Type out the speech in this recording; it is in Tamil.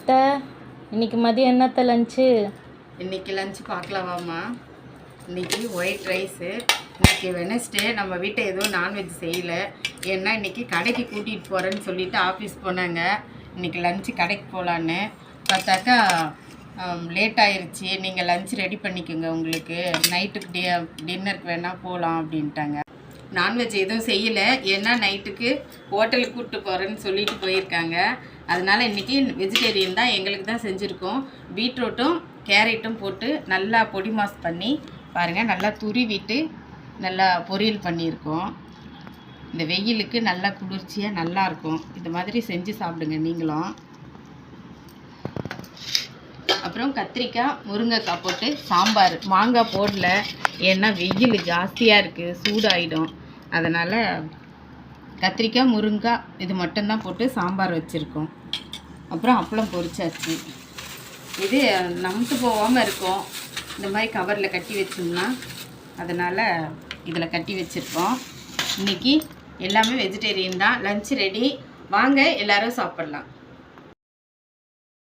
அத்தை, இன்னைக்கு மதியம் என்னத்த லஞ்சு? இன்றைக்கி லஞ்சு பார்க்கலாமாம்மா. இன்றைக்கி ஒயிட் ரைஸு. இன்றைக்கி வெனஸ்டே, நம்ம வீட்டை எதுவும் நான்வெஜ் செய்யலை. ஏன்னா இன்றைக்கி கடைக்கு கூட்டிகிட்டு போகிறேன்னு சொல்லிவிட்டு ஆஃபீஸ் போனாங்க. இன்றைக்கி லஞ்சு கடைக்கு போகலான்னு பார்த்தாக்கா லேட் ஆயிடுச்சு. நீங்கள் லஞ்ச் ரெடி பண்ணிக்கோங்க, உங்களுக்கு நைட்டுக்கு டின்னருக்கு வேணால் போகலாம் அப்படின்ட்டாங்க. நான்வெஜ் எதுவும் செய்யலை, ஏன்னா நைட்டுக்கு ஹோட்டலுக்கு கூப்பிட்டு போகிறேன்னு சொல்லிட்டு போயிருக்காங்க. அதனால் இன்றைக்கி வெஜிடேரியன் தான், எங்களுக்கு தான் செஞ்சுருக்கோம். பீட்ரூட்டும் கேரட்டும் போட்டு நல்லா பொடி மாஸ் பண்ணி பாருங்கள், நல்லா துருவிட்டு நல்லா பொரியல் பண்ணியிருக்கோம். இந்த வெயிலுக்கு நல்லா குளிர்ச்சியாக நல்லாயிருக்கும். இது மாதிரி செஞ்சு சாப்பிடுங்க நீங்களும். அப்புறம் கத்திரிக்காய் முருங்கைக்காய் போட்டு சாம்பார். மாங்காய் போடல, ஏன்னா வெயில் ஜாஸ்தியாக இருக்குது, சூடாகிடும். அதனால் கத்திரிக்காய் முருங்காய் இது மட்டும்தான் போட்டு சாம்பார் வச்சுருக்கோம். அப்புறம் அப்பளம் பொரிச்சாச்சு. இது நமுத்து போகாமல் இருக்கும், இந்த மாதிரி கவரில் கட்டி வச்சோம்னா. அதனால் இதில் கட்டி வச்சுருக்கோம். இன்றைக்கி எல்லாமே வெஜிடேரியன் தான். லஞ்ச் ரெடி, வாங்க எல்லோரும் சாப்பிட்லாம்.